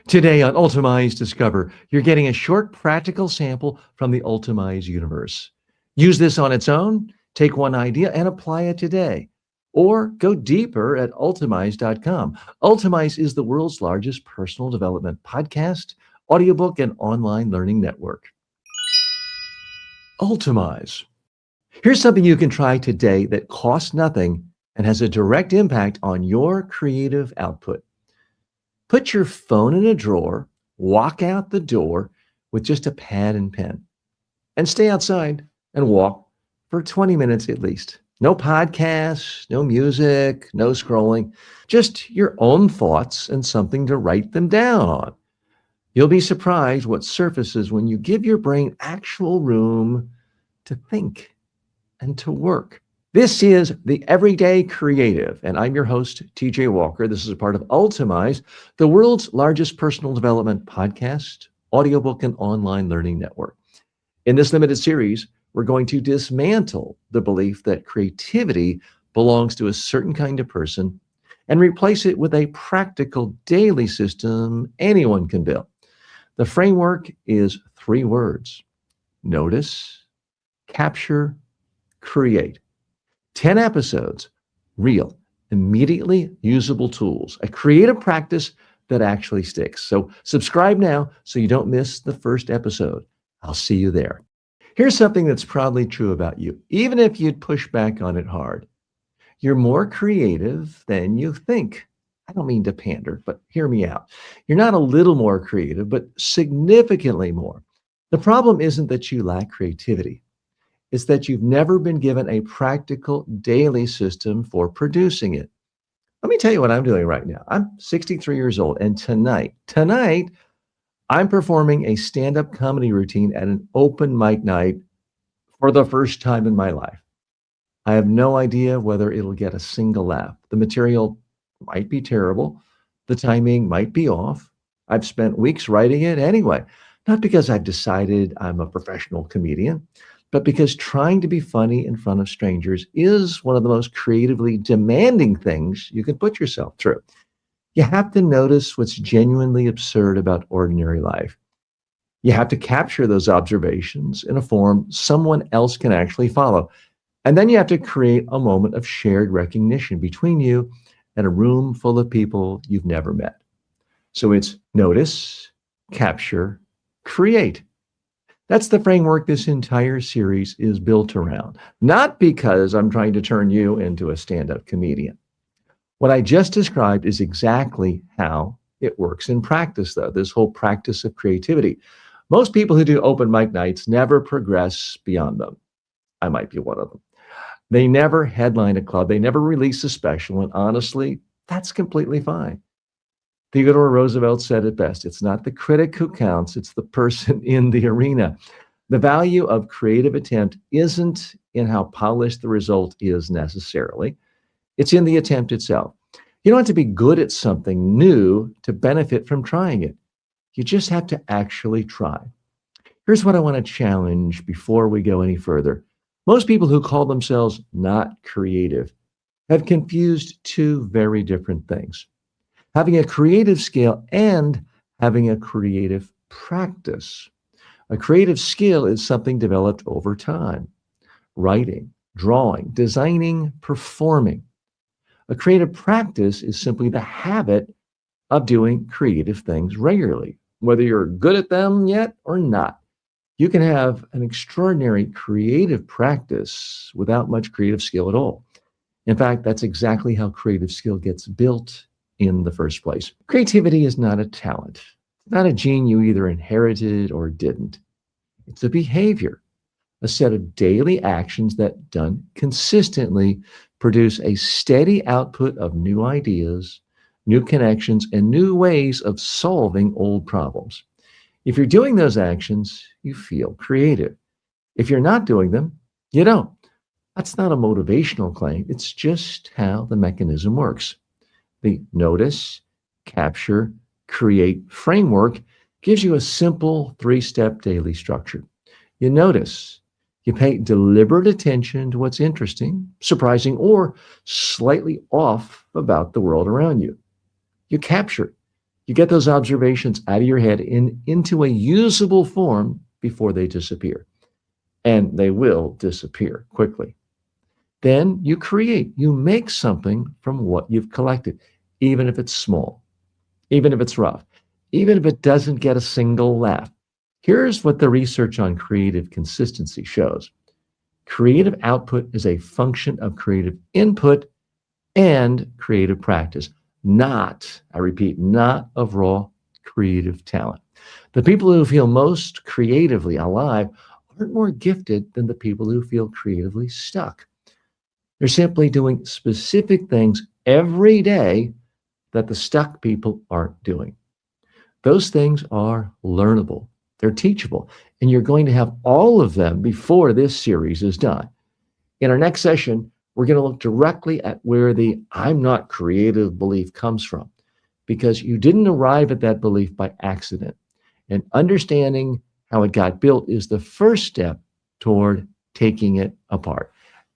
Today on Ultamize Discover, you're getting a short practical sample from the Ultamize universe. Use this on its own, take one idea and apply it today. Or go deeper at ultamize.com. Ultamize is the world's largest personal development podcast, audiobook, and online learning network. Ultamize. Here's something you can try today that costs nothing and has a direct impact on your creative output. Put your phone in a drawer, walk out the door with just a pad and pen, and stay outside and walk for 20 minutes at least. No podcasts, no music, no scrolling, just your own thoughts and something to write them down on. You'll be surprised what surfaces when you give your brain actual room to think and to work. This is The Everyday Creative, and I'm your host, TJ Walker. This is a part of Ultamize, the world's largest personal development podcast, audiobook, and online learning network. In this limited series, we're going to dismantle the belief that creativity belongs to a certain kind of person and replace it with a practical daily system anyone can build. The framework is 3 words: notice, capture, create. 10 episodes, real, immediately usable tools, a creative practice that actually sticks. So subscribe now so you don't miss the first episode. I'll see you there. Here's something that's probably true about you, even if you'd push back on it hard. You're more creative than you think. I don't mean to pander, but hear me out. You're not a little more creative, but significantly more. The problem isn't that you lack creativity. It's that you've never been given a practical daily system for producing it. Let me tell you what I'm doing right now. I'm 63 years old, and tonight, I'm performing a stand-up comedy routine at an open mic night for the first time in my life. I have no idea whether it'll get a single laugh. The material might be terrible. The timing might be off. I've spent weeks writing it anyway, not because I've decided I'm a professional comedian, but because trying to be funny in front of strangers is one of the most creatively demanding things you can put yourself through. You have to notice what's genuinely absurd about ordinary life. You have to capture those observations in a form someone else can actually follow. And then you have to create a moment of shared recognition between you and a room full of people you've never met. So it's notice, capture, create. That's the framework this entire series is built around. Not because I'm trying to turn you into a stand-up comedian. What I just described is exactly how it works in practice, though, this whole practice of creativity. Most people who do open mic nights never progress beyond them. I might be one of them. They never headline a club. They never release a special. And honestly, that's completely fine. Theodore Roosevelt said it best. It's not the critic who counts. It's the person in the arena. The value of creative attempt isn't in how polished the result is necessarily. It's in the attempt itself. You don't have to be good at something new to benefit from trying it. You just have to actually try. Here's what I want to challenge before we go any further. Most people who call themselves not creative have confused 2 very different things: having a creative skill and having a creative practice. A creative skill is something developed over time: writing, drawing, designing, performing. A creative practice is simply the habit of doing creative things regularly, whether you're good at them yet or not. You can have an extraordinary creative practice without much creative skill at all. In fact, that's exactly how creative skill gets built in the first place. Creativity is not a talent, not a gene you either inherited or didn't. It's a behavior, a set of daily actions that, done consistently, produce a steady output of new ideas, new connections, and new ways of solving old problems. If you're doing those actions, you feel creative. If you're not doing them, you don't. That's not a motivational claim. It's just how the mechanism works. The notice, capture, create framework gives you a simple 3-step daily structure. You notice. You pay deliberate attention to what's interesting, surprising, or slightly off about the world around you. You capture. You get those observations out of your head into a usable form before they disappear. And they will disappear quickly. Then you make something from what you've collected, even if it's small, even if it's rough, even if it doesn't get a single laugh. Here's what the research on creative consistency shows. Creative output is a function of creative input and creative practice, not, I repeat, not of raw creative talent. The people who feel most creatively alive aren't more gifted than the people who feel creatively stuck. They're simply doing specific things every day that the stuck people aren't doing. Those things are learnable, they're teachable, and you're going to have all of them before this series is done. In our next session, we're going to look directly at where the I'm not creative belief comes from, because you didn't arrive at that belief by accident. And understanding how it got built is the first step toward taking it apart.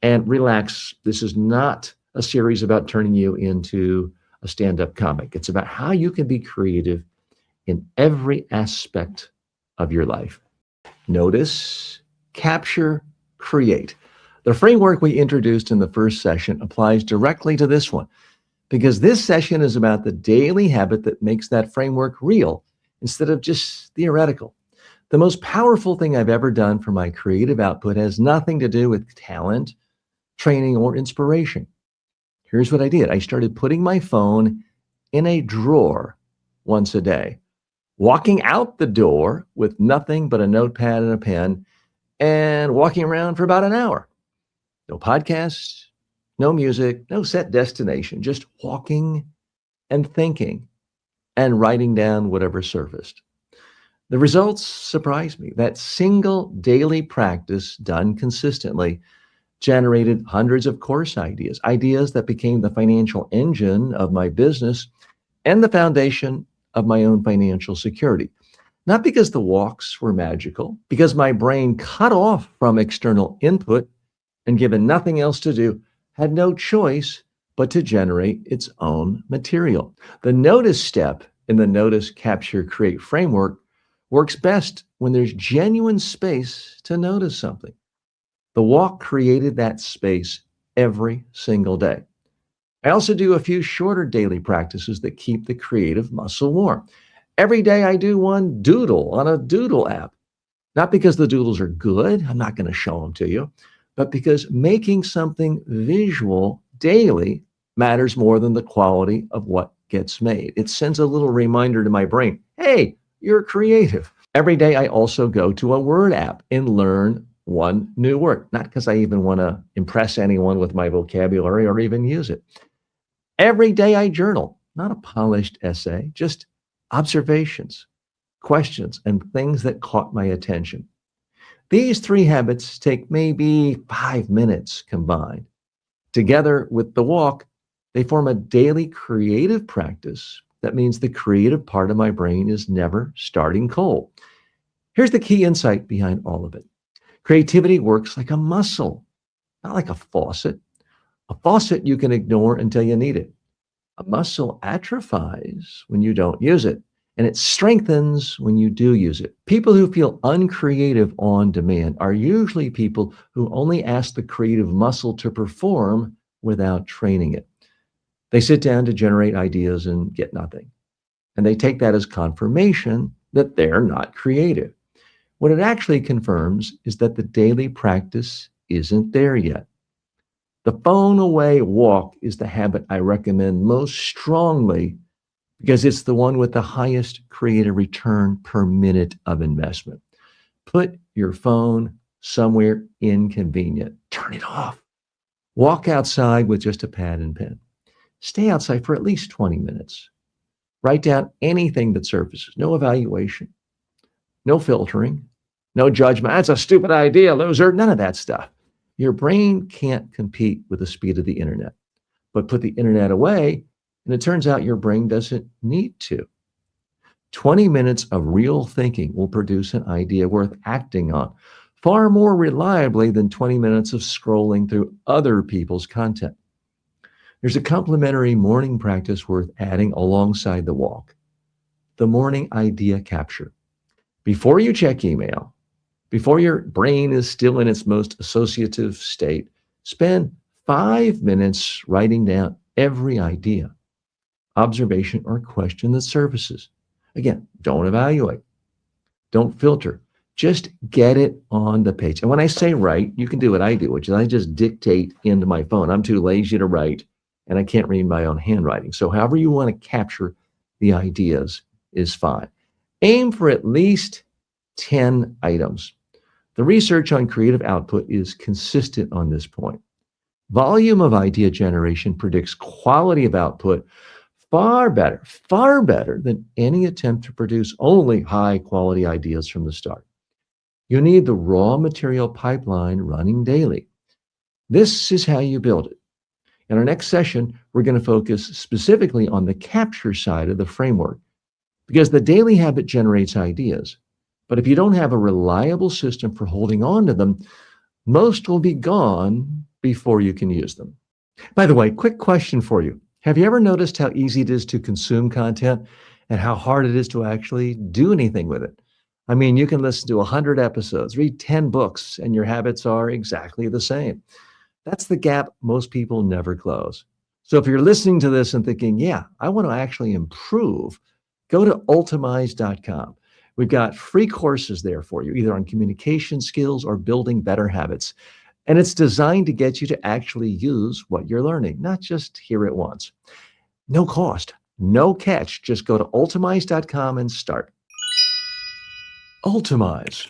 And relax, this is not a series about turning you into a stand up comic. It's about how you can be creative in every aspect of your life. Notice, capture, create. The framework we introduced in the first session applies directly to this one, because this session is about the daily habit that makes that framework real instead of just theoretical. The most powerful thing I've ever done for my creative output has nothing to do with talent, training, or inspiration. Here's what I did. I started putting my phone in a drawer once a day, walking out the door with nothing but a notepad and a pen, and walking around for about an hour. No podcasts, no music, no set destination, just walking and thinking and writing down whatever surfaced. The results surprised me. That single daily practice done consistently generated hundreds of course ideas, ideas that became the financial engine of my business and the foundation of my own financial security. Not because the walks were magical, because my brain, cut off from external input and given nothing else to do, had no choice but to generate its own material. The notice step in the notice, capture, create framework works best when there's genuine space to notice something. The walk created that space every single day. I also do a few shorter daily practices that keep the creative muscle warm. Every day I do one doodle on a doodle app, not because the doodles are good, I'm not going to show them to you, but because making something visual daily matters more than the quality of what gets made. It sends a little reminder to my brain, hey, you're creative. Every day I also go to a word app and learn one new word, not because I even want to impress anyone with my vocabulary or even use it. Every day I journal, not a polished essay, just observations, questions, and things that caught my attention. These three habits take maybe 5 minutes combined. Together with the walk, they form a daily creative practice that means the creative part of my brain is never starting cold. Here's the key insight behind all of it. Creativity works like a muscle, not like a faucet. A faucet you can ignore until you need it. A muscle atrophies when you don't use it, and it strengthens when you do use it. People who feel uncreative on demand are usually people who only ask the creative muscle to perform without training it. They sit down to generate ideas and get nothing. And they take that as confirmation that they're not creative. What it actually confirms is that the daily practice isn't there yet. The phone away walk is the habit I recommend most strongly because it's the one with the highest creative return per minute of investment. Put your phone somewhere inconvenient. Turn it off. Walk outside with just a pad and pen. Stay outside for at least 20 minutes. Write down anything that surfaces. No evaluation, no filtering, no judgment. That's a stupid idea, loser. None of that stuff. Your brain can't compete with the speed of the internet. But put the internet away, and it turns out your brain doesn't need to. 20 minutes of real thinking will produce an idea worth acting on, far more reliably than 20 minutes of scrolling through other people's content. There's a complementary morning practice worth adding alongside the walk. the morning idea capture. Before you check email, before your brain is still in its most associative state, spend 5 minutes writing down every idea, observation, or question that surfaces. Again, don't evaluate, don't filter. Just get it on the page. And when I say write, you can do what I do, which is I just dictate into my phone. I'm too lazy to write, and I can't read my own handwriting. So, however you want to capture the ideas is fine. Aim for at least 10 items. The research on creative output is consistent on this point. Volume of idea generation predicts quality of output far better than any attempt to produce only high quality ideas from the start. You need the raw material pipeline running daily. This is how you build it. In our next session, we're going to focus specifically on the capture side of the framework because the daily habit generates ideas. But if you don't have a reliable system for holding on to them, most will be gone before you can use them. By the way, quick question for you. Have you ever noticed how easy it is to consume content and how hard it is to actually do anything with it? I mean, you can listen to 100 episodes, read 10 books, and your habits are exactly the same. That's the gap most people never close. So if you're listening to this and thinking, yeah, I want to actually improve, go to ultamize.com. We've got free courses there for you, either on communication skills or building better habits. And it's designed to get you to actually use what you're learning, not just hear it once. No cost, no catch. Just go to ultamize.com and start. Ultamize.